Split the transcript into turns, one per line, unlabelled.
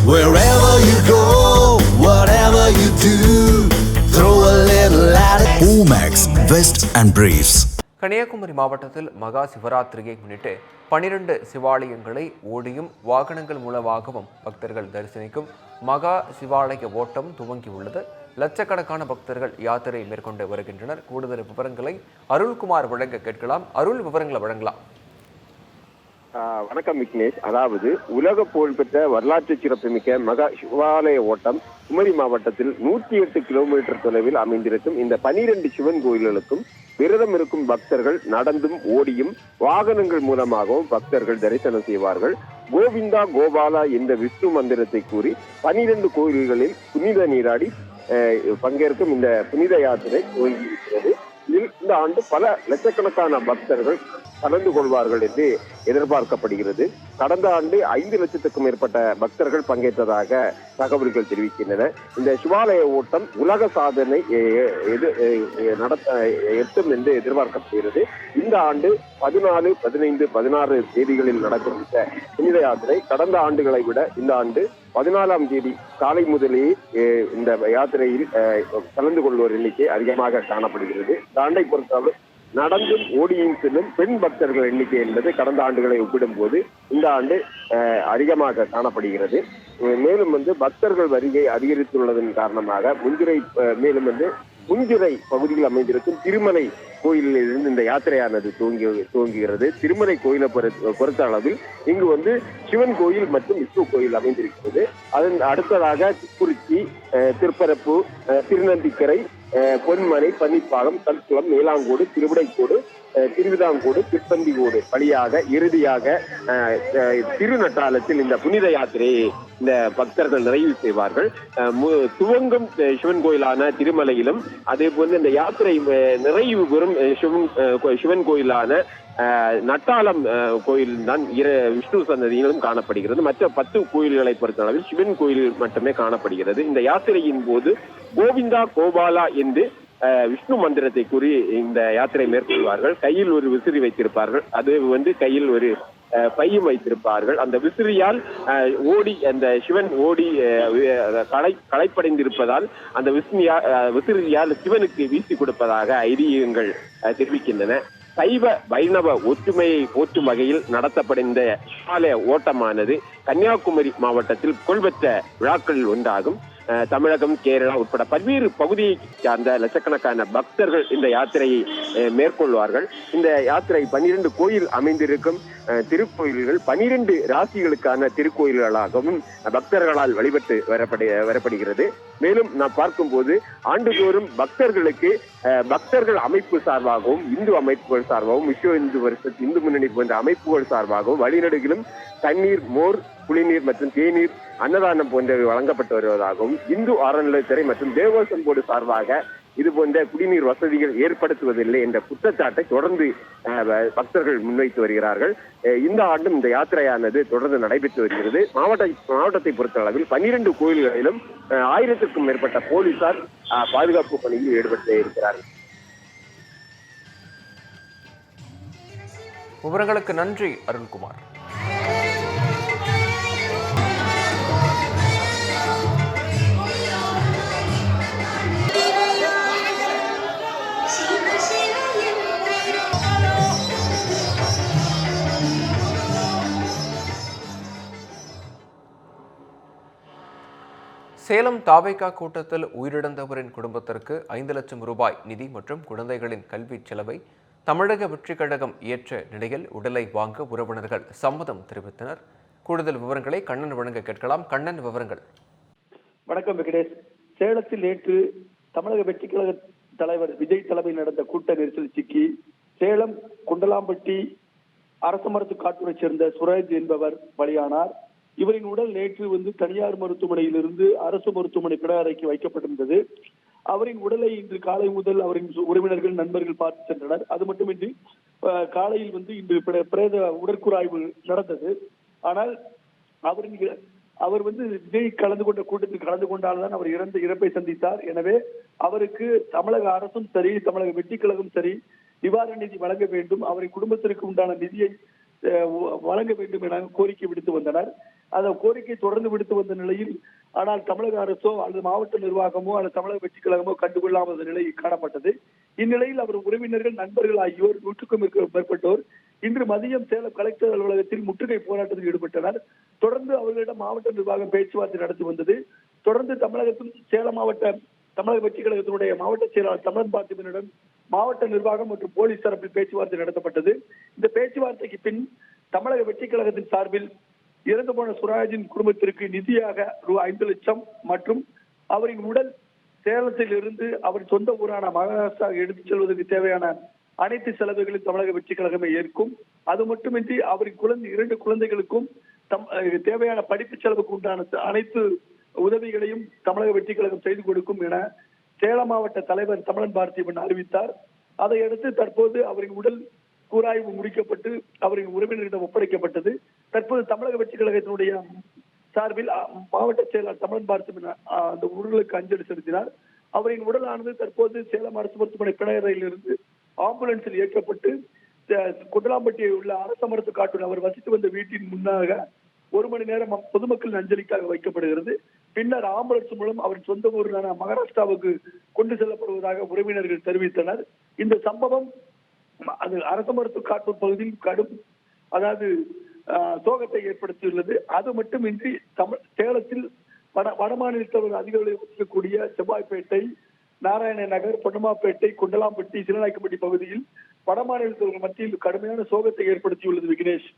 Wherever you go, whatever you do, throw a little at it. Omax, Vest and Briefs.
Kanyakumari மாவட்டத்தில் மகா சிவராத்திரியை முன்னிட்டு 12 சிவாலயங்களை ஓடியும் வாகனங்கள் மூலமாகவும் பக்தர்கள் தரிசனிக்கும் மகா சிவாலய ஓட்டம் துவங்கியுள்ளது. லட்சக்கணக்கான பக்தர்கள் யாத்திரை மேற்கொண்டு வருகின்றனர். கூடுதல் விவரங்களை அருள்குமார் வழங்க கேட்கலாம். அருள், விவரங்களை வழங்கலாம்.
வணக்கம் விக்னேஷ். அதாவது உலக புகழ்பெற்ற வரலாற்று சிறப்புமிக்க மகா சிவாலய ஓட்டம் குமரி மாவட்டத்தில் 108 கிலோமீட்டர் தொலைவில் அமைந்திருக்கும் இந்த 12 சிவன் கோயில்களுக்கும் விரதம் இருக்கும் பக்தர்கள் நடந்தும் ஓடியும் வாகனங்கள் மூலமாகவும் பக்தர்கள் தரிசனம் செய்வார்கள். கோவிந்தா கோபாலா என்ற விஷ்ணு மந்திரத்தை கூறி 12 கோயில்களில் புனித நீராடி பங்கேற்கும் இந்த புனித யாத்திரை துவங்கியிருக்கிறது. இதில் இந்த ஆண்டு பல லட்சக்கணக்கான பக்தர்கள் கலந்து கொள்வார்கள் என்று எதிர்பார்க்கப்படுகிறது. கடந்த ஆண்டு 5 லட்சத்துக்கும் மேற்பட்ட பக்தர்கள் பங்கேற்றதாக தகவல்கள் தெரிவிக்கின்றன. இந்த சிவாலய ஓட்டம் உலக சாதனை எட்டும் என்று எதிர்பார்க்கப்படுகிறது. இந்த ஆண்டு 14, 15, 16 தேதிகளில் நடக்கும் இந்த புனித யாத்திரை கடந்த ஆண்டுகளை விட இந்த ஆண்டு 14ஆம் தேதி காலை முதலே இந்த யாத்திரையில் கலந்து கொள்வோர் எண்ணிக்கை அதிகமாக காணப்படுகிறது. இந்த ஆண்டை பொறுத்தவரை நடந்தும் ஓடியும் செல்லும் பெண் பக்தர்கள் எண்ணிக்கை என்பது கடந்த ஆண்டுகளை ஒப்பிடும் போது இந்த ஆண்டு அதிகமாக காணப்படுகிறது. மேலும் பக்தர்கள் வருகை அதிகரித்துள்ளதன் காரணமாக முஞ்சிரை பகுதியில் அமைந்திருக்கும் திருமலை கோயிலில் இருந்து இந்த யாத்திரையானது துவங்குகிறது. திருமலை கோயிலை பொறுத்த அளவில் இங்கு சிவன் கோயில் மற்றும் விஷ்ணு கோயில் அமைந்திருக்கிறது. அதன் அடுத்ததாக திருக்குறிச்சி, திருப்பரப்பு, திருநந்திக்கரை, பொன்மனை, பன்னிப்பாகம், கல்குளம், மேலாங்கோடு, திருவிடைக்கோடு, திருவிதாங்கோடு, திருப்பந்திகோடு வழியாக இறுதியாக திருநட்டாலத்தில் இந்த புனித யாத்திரையை இந்த பக்தர்கள் நிறைவு செய்வார்கள். துவங்கும் சிவன் கோயிலான திருமலையிலும் அதே போன்று இந்த யாத்திரை நிறைவு பெறும் சிவன் கோயிலான நட்டாலம் கோயில் தான் விஷ்ணு சன்னதியிலும் காணப்படுகிறது. மற்ற 10 கோயில்களை பொறுத்தளவில் சிவன் கோயில் மட்டுமே காணப்படுகிறது. இந்த யாத்திரையின் போது கோவிந்தா கோபாலா என்று விஷ்ணு மந்திரத்தை கூறி இந்த யாத்திரை மேற்கொள்வார்கள். கையில் ஒரு விசிறி வைத்திருப்பார்கள். அது கையில் ஒரு பையும் வைத்திருப்பார்கள். அந்த விசிறியால் ஓடி அந்த சிவன் ஓடி களைப்படைந்திருப்பதால் அந்த விசிறியால் சிவனுக்கு வீசி கொடுப்பதாக ஐதீகங்கள் தெரிவிக்கின்றன. சைவ வைணவ ஒற்றுமையை போற்றும் வகையில் நடத்தப்படும் இந்த சிவாலய ஓட்டமானது கன்னியாகுமரி மாவட்டத்தில் புகழ்பெற்ற விழாக்களில் ஒன்றாகும். தமிழகம், கேரளா உட்பட பல்வேறு பகுதியை சார்ந்த லட்சக்கணக்கான பக்தர்கள் இந்த யாத்திரையை மேற்கொள்வார்கள். இந்த யாத்திரை 12 கோயில் அமைந்திருக்கும் திருக்கோயில்கள் 12 ராசிகளுக்கான திருக்கோயில்களாகவும் பக்தர்களால் வழிபட்டு வரப்படுகிறது. மேலும் நாம் பார்க்கும்போது ஆண்டுதோறும் பக்தர்கள் அமைப்பு சார்பாகவும் இந்து அமைப்புகள் சார்பாகவும் விஸ்வ இந்து பரிஷத், இந்து முன்னணி போன்ற அமைப்புகள் சார்பாகவும் வழிநடுகிலும் தண்ணீர், மோர், குளிநீர் மற்றும் தேநீர், அன்னதானம் போன்றவை வழங்கப்பட்டு வருவதாகவும் இந்து அறநிலையத்துறை மற்றும் தேவசம் போர்டு சார்பாக இது போன்ற குடிநீர் வசதிகள் ஏற்படுத்துவதில்லை என்ற குற்றச்சாட்டை தொடர்ந்து பக்தர்கள் முன்வைத்து வருகிறார்கள். இந்த ஆண்டும் இந்த யாத்திரையானது தொடர்ந்து நடைபெற்று வருகிறது. மாவட்டத்தை பொறுத்த அளவில் 12 கோயில்களிலும் 1000க்கும் மேற்பட்ட போலீசார் பாதுகாப்பு பணியில் ஈடுபட்டு இருக்கிறார்கள்.
விவரங்களுக்கு நன்றி அருண்குமார். சேலம் தாவேகா கூட்டத்தில் உயிரிழந்தவரின் குடும்பத்திற்கு 5 லட்சம் ரூபாய் நிதி மற்றும் குழந்தைகளின் கல்வி செலவை தமிழக வெற்றிக் கழகம் ஏற்ற நிலையில் உடலை வாங்க உறவினர்கள் சம்மதம் தெரிவித்தனர். கூடுதல் விவரங்களை கண்ணன் வழங்க கேட்கலாம். கண்ணன், விவரங்கள்.
வணக்கம் விக்னேஷ். சேலத்தில் நேற்று தமிழக வெற்றிக் கழக தலைவர் விஜய் தலைமையில் நடந்த கூட்ட நெரிசல் சிக்கி சேலம் குண்டலாம்பட்டி அரசு மருத்துவ காட்டூரை சேர்ந்த சுரேஜ் என்பவர் பலியானார். இவரின் உடல் நேற்று தனியார் மருத்துவமனையிலிருந்து அரசு மருத்துவமனை பிண அறைக்கு வைக்கப்பட்டிருந்தது. அவரின் உடலை இன்று காலை முதல் அவரின் உறவினர்கள், நண்பர்கள் பார்த்து சென்றனர். அது மட்டுமின்றி காலையில் இன்று பிரேத உடற்கூறாய்வு நடந்தது. ஆனால் அவர் விஜய் கலந்து கொண்ட கூட்டத்தில் கலந்து கொண்டால்தான் அவர் இறப்பை சந்தித்தார். எனவே அவருக்கு தமிழக அரசும் சரி, தமிழக வெற்றிக் கழகம் சரி நிவாரண நிதி வழங்க வேண்டும், அவரின் குடும்பத்திற்கு உண்டான நிதியை வழங்க வேண்டும் என கோரிக்கை விடுத்து வந்தனர். அந்த கோரிக்கை தொடர்ந்து விடுத்து வந்த நிலையில், ஆனால் தமிழக அரசோ அல்லது மாவட்ட நிர்வாகமோ அல்லது தமிழக வெற்றி கழகமோ கண்டுகொள்ளாமல் நிலை காணப்பட்டது. இந்நிலையில் அவர் உறவினர்கள், நண்பர்கள் ஆகியோர் 100க்கும் மேற்பட்டோர் இன்று மதியம் சேலம் கலெக்டர் அலுவலகத்தில் முற்றுகை போராட்டத்தில் ஈடுபட்டனர். தொடர்ந்து அவர்களிடம் மாவட்ட நிர்வாகம் பேச்சுவார்த்தை நடத்தி வந்தது. தொடர்ந்து தமிழகத்தில் சேலம் மாவட்ட தமிழக வெற்றி கழகத்தினுடைய மாவட்ட செயலாளர் தமிழன் பார்த்திபனிடம் மாவட்ட நிர்வாகம் மற்றும் போலீஸ் தரப்பில் பேச்சுவார்த்தை நடத்தப்பட்டது. இந்த பேச்சுவார்த்தைக்கு பின் தமிழக வெற்றி கழகத்தின் சார்பில் இறந்து போன சுராஜின் குடும்பத்திற்கு நிதியாக ரூபாய் 5 லட்சம் மற்றும் அவரின் உடல் சேலத்தில் இருந்து அவர் சொந்த ஊரான மகாராஷ்டிரா எடுத்துச் செல்வதற்கு தேவையான அனைத்து செலவுகளையும் தமிழக வெற்றி கழகமே ஏற்கும். அது மட்டுமின்றி அவரின் 2 குழந்தைகளுக்கும் தேவையான படிப்பு செலவுக்கு உண்டான அனைத்து உதவிகளையும் தமிழக வெற்றி கழகம் செய்து கொடுக்கும் என சேலம் மாவட்ட தலைவர் தமிழன் பார்த்திபன் அறிவித்தார். அதையடுத்து தற்போது அவரின் உடல் கூராய்வு முடிக்கப்பட்டு அவரின் உறவினரிடம் ஒப்படைக்கப்பட்டது. தற்போது தமிழக வெற்றி கழகத்தினுடைய சார்பில் மாவட்ட செயலாளர் தமிழன் பார்த்திபன் அந்த உடலுக்கு அஞ்சலி செலுத்தினார். அவரின் உடலானது தற்போது சேலம் அரசு மருத்துவமனை பிணையறையில் இருந்து ஆம்புலன்ஸில் ஏற்றப்பட்டு குண்டலாம்பட்டியில் உள்ள அரச மருத்து காட்டுடன் அவர் வசித்து வந்த வீட்டின் முன்னாக 1 மணி நேரம் பொதுமக்கள் அஞ்சலிக்காக வைக்கப்படுகிறது. பின்னர் ஆம்புலன்ஸ் மூலம் அவரின் சொந்த ஊரான மகாராஷ்டிராவுக்கு கொண்டு செல்லப்படுவதாக உறவினர்கள் தெரிவித்தனர். இந்த சம்பவம் அது அரச மருத்துவ காட்டூர் பகுதியில் கடும் சோகத்தை ஏற்படுத்தியுள்ளது. அது மட்டுமின்றி சேலத்தில் வடமாநிலத்தவர்கள் அதிகாரிகளை வசிக்கக்கூடிய செவ்வாய்ப்பேட்டை, நாராயண நகர், பொன்னமாப்பேட்டை, குண்டலாம்பட்டி, சிலநாயக்கம்பட்டி பகுதியில் வடமாநிலத்தவர்கள் மத்தியில் கடுமையான சோகத்தை ஏற்படுத்தியுள்ளது. விக்னேஷ்.